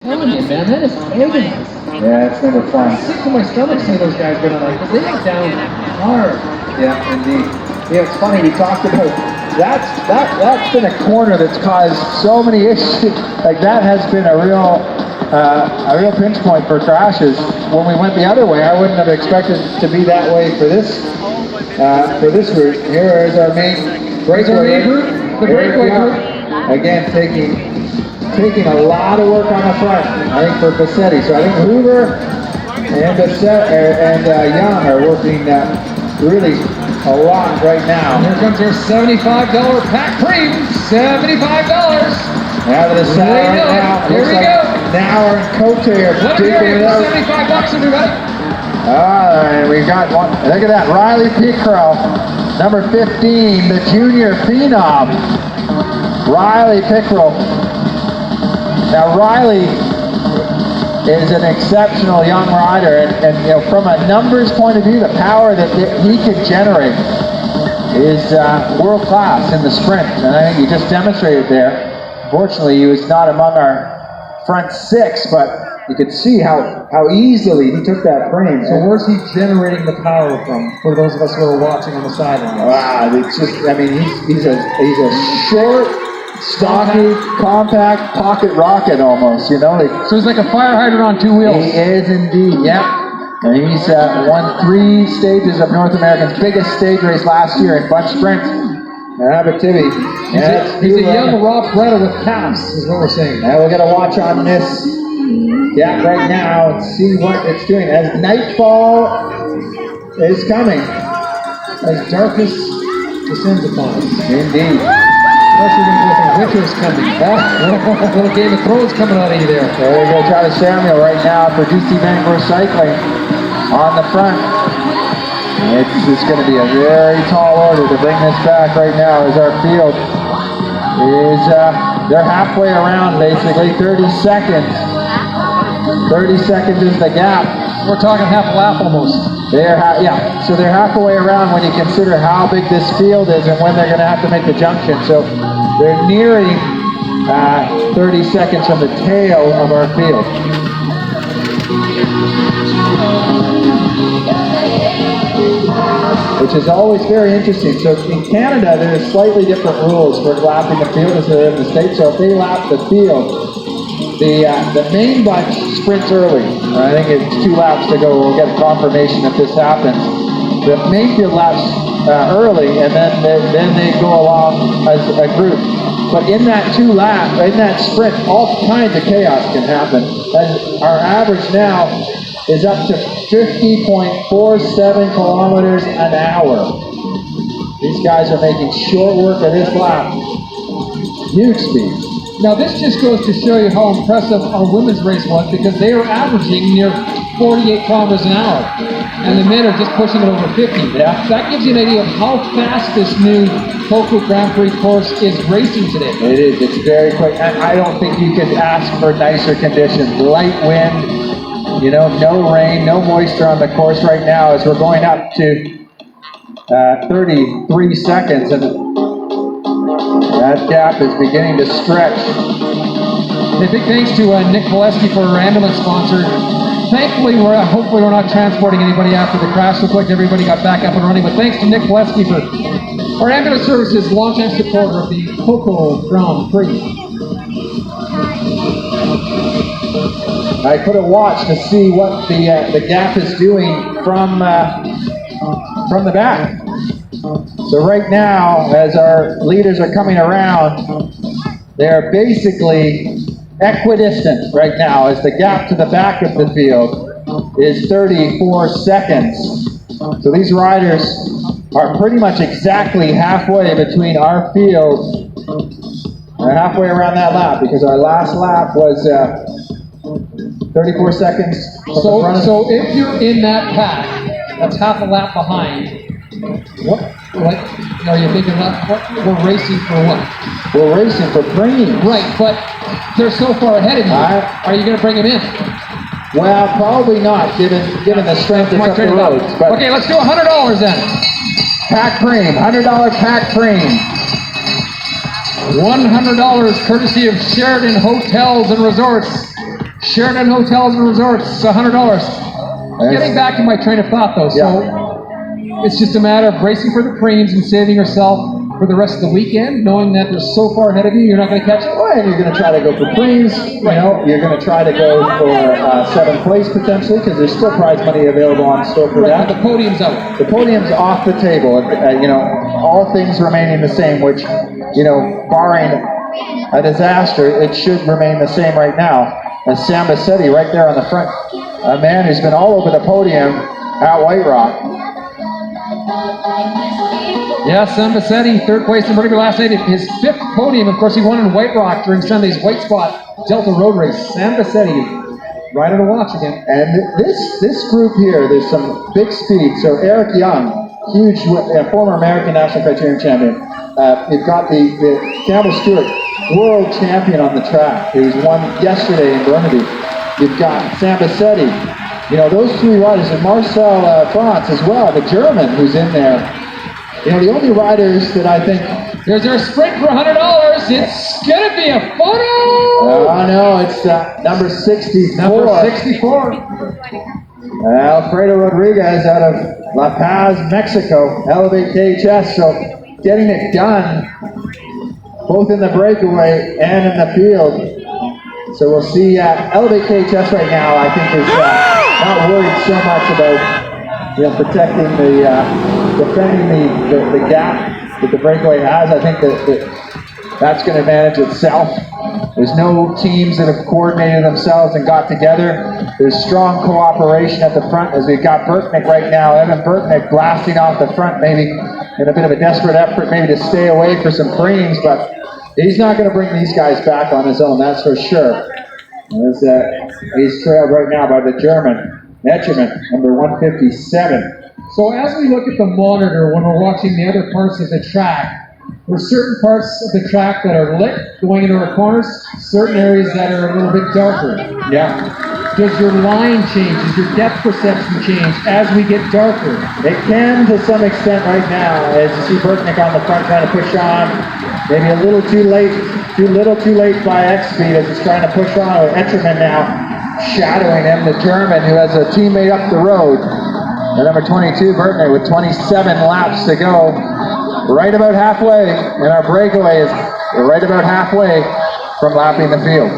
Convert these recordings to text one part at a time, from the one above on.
telling you, man, that is agonizing. Yeah, it's never fun. Sick to my stomach seeing those guys go down like that. They get down hard. Yeah, indeed. Yeah, it's funny. He talked about that's been a corner that's caused so many issues. Like that has been a real pinch point for crashes. When we went the other way, I wouldn't have expected it to be that way for this route. Here is our main breakaway route. The breakaway route. Again, taking a lot of work on the front, I think, for Bassetti. So I think Hoover and Young are working really a lot right now. Here comes their $75 pack cream. $75. Out of the center right now. Here we go. Now our coach here. Let me hear it. $75, everybody. All right, we got one. Look at that, Riley Pickrell, number 15, the junior phenom. Riley Pickrell. Now Riley is an exceptional young rider, and you know, from a numbers point of view, the power that he can generate is world class in the sprint, and I think he just demonstrated there. Unfortunately, he was not among our front six, but you could see how easily he took that frame. So where's he generating the power from? For those of us who are watching on the sideline. Wow, it's just, I mean, he's a short, stocky, compact pocket rocket almost, you know. So he's like a fire hydrant on two wheels. He is indeed, yeah. And he's won 3 stages of North America's biggest stage race last year in bunch sprint. Abitibi. He's a young Rob Bretta with calves, is what we're saying. Now we're gonna watch on this gap right now and see what it's doing as nightfall is coming. As darkness descends upon us. Indeed. Especially when winter's coming. A little Game of Thrones coming out of you there. There we go, Charlie Samuel right now for DC Vancouver Cycling on the front. It's just going to be a very tall order to bring this back right now as our field is, they're halfway around basically, 30 seconds. 30 seconds is the gap. We're talking half a lap almost. Yeah, so they're halfway around when you consider how big this field is and when they're going to have to make the junction. So they're nearing 30 seconds from the tail of our field. Which is always very interesting. So in Canada, there's slightly different rules for lapping the field as there in the States. So if they lap the field, the main bunch sprints early. I think it's 2 laps to go. We'll get confirmation if this happens. The main field laps early, and then they go along as a group. But in that in that sprint, all kinds of chaos can happen. And our average now is up to 50.47 kilometers an hour. These guys are making short work of this lap. Huge speed. Now this just goes to show you how impressive our women's race was, because they are averaging near 48 kilometers an hour. And the men are just pushing it over 50. Yeah. That gives you an idea of how fast this new Poco Grand Prix course is racing today. It is. It's very quick. I don't think you could ask for nicer conditions. Light wind, you know, no rain, no moisture on the course right now as we're going up to 33 seconds. And that gap is beginning to stretch. A big thanks to Nick Valesky for our ambulance sponsor. Thankfully, hopefully we're not transporting anybody after the crash. Looks like everybody got back up and running. But thanks to Nick Valesky for our ambulance services, longtime supporter of the Poco Grand Prix. I put a watch to see what the gap is doing from the back. So right now, as our leaders are coming around, they're basically equidistant right now, as the gap to the back of the field is 34 seconds. So these riders are pretty much exactly halfway between our field and halfway around that lap, because our last lap was 34 seconds. So if you're in that pack, that's half a lap behind. What are you thinking about? We're racing for what? We're racing for Prix. Right, but they're so far ahead of you. Are you going to bring them in? Well, probably not, given the strength that's up the roads. But okay, let's do $100 then. Pack cream, $100 pack cream. $100 courtesy of Sheridan Hotels and Resorts. Sheraton Hotels and Resorts, $100. Getting back to my train of thought, though, so it's just a matter of bracing for the preems and saving yourself for the rest of the weekend, knowing that they're so far ahead of you, you're not going to catch it. Well, and you're going to try to go for preems. You know, you're going to try to go for 7th place potentially, because there's still prize money available on store for that. The podium's out. The podium's off the table. You know, all things remaining the same, which, you know, barring a disaster, it should remain the same right now. As Sam Bassetti right there on the front, a man who's been all over the podium at White Rock. Yeah, Sam Bassetti, 3rd place in Burnaby last night. His 5th podium, of course, he won in White Rock during Sunday's White Spot Delta Road Race. Sam Bassetti, rider to watch again. And this group here, there's some big speed. So Eric Young, huge former American National Criterium champion. You've got the Campbell Stewart world champion on the track, who's won yesterday in Burnaby. You've got Sam Bassetti. You know, those 3 riders, and Marcel France as well, the German who's in there. You know, the only riders that I think... There's our sprint for $100. It's going to be a photo! Oh, no, it's number 64. Number 64. Alfredo Rodriguez out of La Paz, Mexico. Elevate KHS, so getting it done, both in the breakaway and in the field. So we'll see Elevate KHS right now, I think, is not worried so much about, you know, protecting defending the gap that the breakaway has. I think that's going to manage itself. There's no teams that have coordinated themselves and got together. There's strong cooperation at the front, as we've got Burknick right now. Evan Burknick blasting off the front, maybe in a bit of a desperate effort maybe to stay away for some preems, but he's not going to bring these guys back on his own, that's for sure. He's trailed right now by the German, Etcherman, number 157. So as we look at the monitor when we're watching the other parts of the track, there's certain parts of the track that are lit going into our corners, certain areas that are a little bit darker. Yeah. Does your line change? Does your depth perception change as we get darker? It can to some extent right now, as you see Burknick on the front trying to push on. Maybe a little too late by X-Speed as he's trying to push on with Etcherman now shadowing him, the German who has a teammate up the road. And number 22, Burknick, with 27 laps to go. Right about halfway, and our breakaway is right about halfway from lapping the field.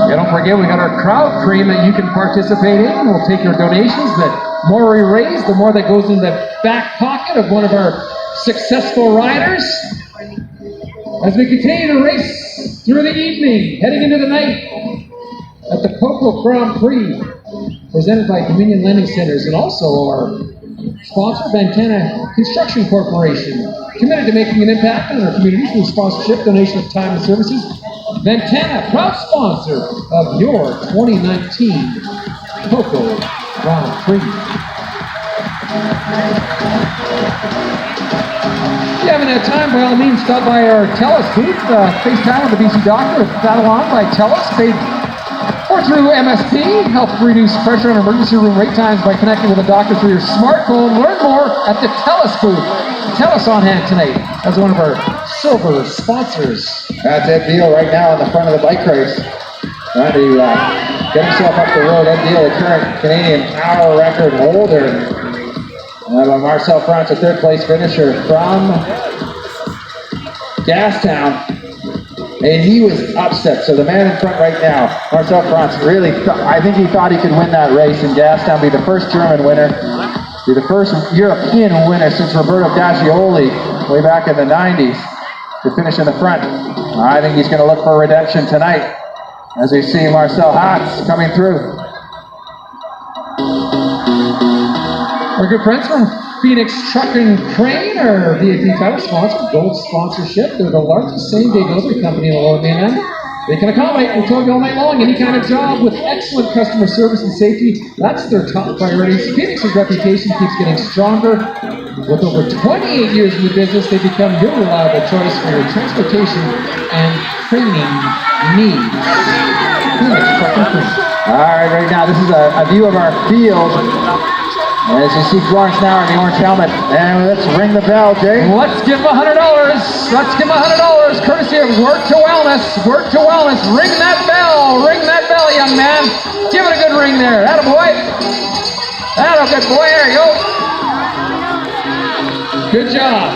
Don't forget, we got our crowd cream that you can participate in. We'll take your donations. The more we raise, the more that goes in the back pocket of one of our successful riders. As we continue to race through the evening, heading into the night at the Poco Grand Prix, presented by Dominion Lending Centers, and also our sponsor, Ventana Construction Corporation, committed to making an impact on our community through sponsorship, donation of time and services. Ventana, proud sponsor of your 2019 Poco Grand Prix. If you haven't had time, by all means, stop by our TELUS booth. FaceTime with the BC doctor, battle on by TELUS, paid or through MSP. Help reduce pressure on emergency room wait times by connecting with a doctor through your smartphone. Learn more at the TELUS booth. TELUS on hand tonight as one of our silver sponsors. That's Ed Deal right now on the front of the bike race. Trying to get himself up the road. Ed Deal, the current Canadian power record holder. Marcel France, a 3rd place finisher from Gastown. And he was upset. So the man in front right now, Marcel France, really, I think he thought he could win that race in Gastown, be the first German winner, be the first European winner since Roberto Gaggioli way back in the 90s to finish in the front. I think he's going to look for redemption tonight as we see Marcel Hatz coming through. Our good friends from Phoenix Truck and Crane are VIP title sponsor, gold sponsorship. They're the largest same-day delivery company in the Lower Mainland. They can accommodate and tow you all night long, any kind of job with excellent customer service and safety. That's their top priorities. Phoenix's reputation keeps getting stronger. With over 28 years in the business, they become your reliable choice for your transportation and training needs. All right now this is a view of our field. As you see Florence now in the orange helmet. And let's ring the bell, Jay. Let's give him $100. Let's give him $100. Courtesy of Work to Wellness. Work to Wellness. Ring that bell. Ring that bell, young man. Give it a good ring there. Attaboy. Good boy. There you go. Good job.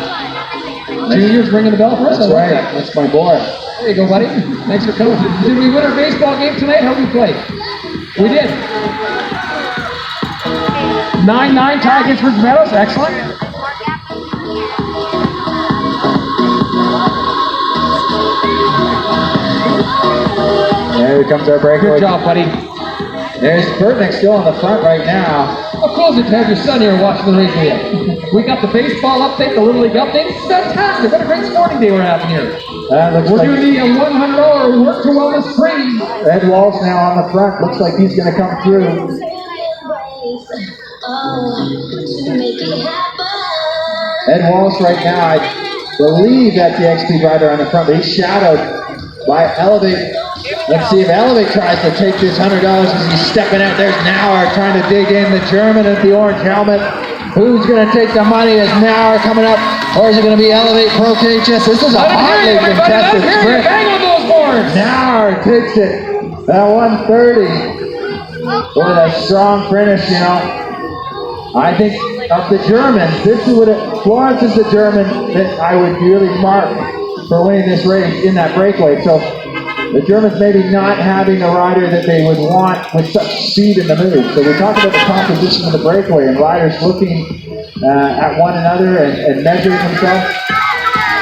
Junior's ringing the bell for us. That's right. That's my boy. There you go, buddy. Thanks for coming. Did we win our baseball game tonight? How did we play? We did. 9-9 tie against Ridge Meadows. Excellent. There comes our breakaway. Good job, buddy. There's Burtnick still in the front right now. How cool is it to have your son here watching the race with you? We got the baseball update, the Little League update. It's fantastic. What a great sporting day we're having here. We're doing the $100 Work to Wellness training. Ed Walsh now on the front. Looks like he's going to come through. Ed Walsh right now, I believe that's the XP rider on the front, but he's shadowed by Elevate. Let's see if Elevate tries to take this $100 as he's stepping out. There's Nauer trying to dig in, the German at the orange helmet. Who's going to take the money? Is Nauer coming up, or is it going to be Elevate Pro KHS? This is a hotly contested sprint. Bang on those boards. Nauer takes it at 130 with a strong finish, you know. I think of the Germans, this is what Florence is the German that I would really mark for winning this race in that breakaway. So the Germans maybe not having the rider that they would want with such speed in the move. So we talked about the composition of the breakaway and riders looking at one another and measuring themselves.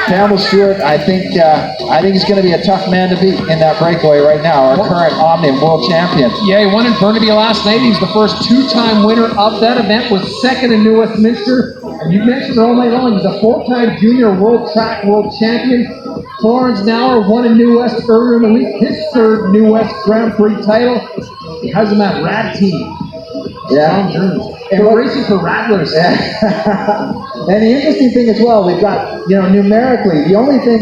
Campbell Stewart, I think he's going to be a tough man to beat in that breakaway right now, our current Omnium world champion. Yeah, he won in Burnaby last night. He's the first two-time winner of that event, was second in New Westminster. And you mentioned it all night long, he's a four-time junior world track world champion. Florence Nauer won in New West earlier in the week, his third New West Grand Prix title. He has him at Rad Team. Yeah. And we're racing for Rattlers. And the interesting thing as well, we've got, you know, numerically, the only thing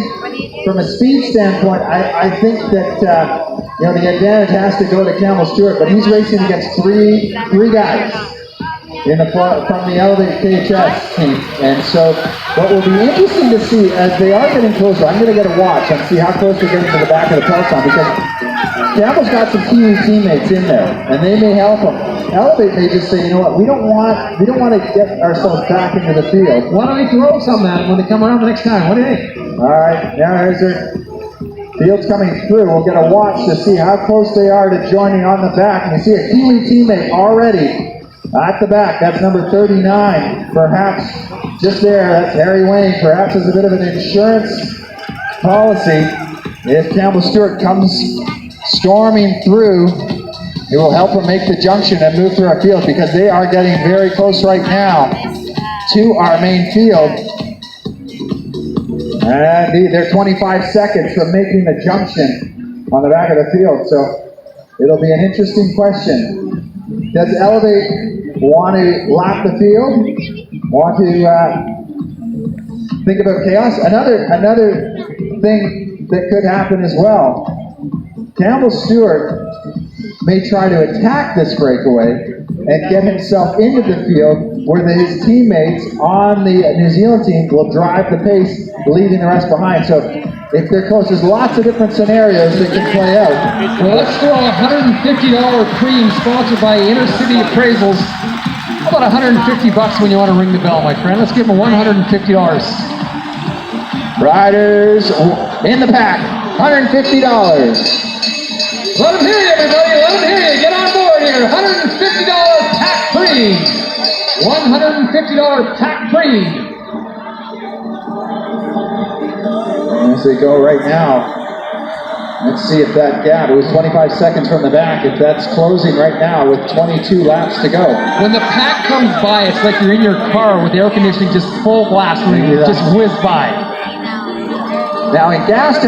from a speed standpoint, I think that, you know, the advantage has to go to Campbell Stewart, but he's racing against three guys from the Elevate KHS team. And so what will be interesting to see as they are getting closer, I'm going to get a watch and see how close they're getting to the back of the peloton, because Campbell's got some Kiwi teammates in there, and they may help him. Elevate may just say, you know what, we don't want to get ourselves back into the field. Why don't we throw some at them when they come around the next time? What do you think? All right, now there's their field's coming through. We'll get a watch to see how close they are to joining on the back. And you see a Kiwi teammate already at the back. That's number 39. Perhaps just there, that's Harry Wayne. Perhaps as a bit of an insurance policy, if Campbell Stewart comes storming through, it will help them make the junction and move through our field, because they are getting very close right now to our main field. And they're 25 seconds from making the junction on the back of the field. So it'll be an interesting question. Does Elevate want to lap the field? Want to think about chaos? Another thing that could happen as well. Campbell Stewart may try to attack this breakaway and get himself into the field where his teammates on the New Zealand team will drive the pace, leaving the rest behind. So if they're close, there's lots of different scenarios that can play out. Well, let's throw a $150 cream sponsored by Inner City Appraisals. How about $150 when you want to ring the bell, my friend? Let's give them $150. Riders in the pack, $150. Let them hear you, everybody. Let them hear you. Get on board here. $150 pack free. $150 pack free. As they go right now, let's see if that gap, it was 25 seconds from the back, if that's closing right now with 22 laps to go. When the pack comes by, it's like you're in your car with the air conditioning just full blast and it just whiz by. Now in Gastown,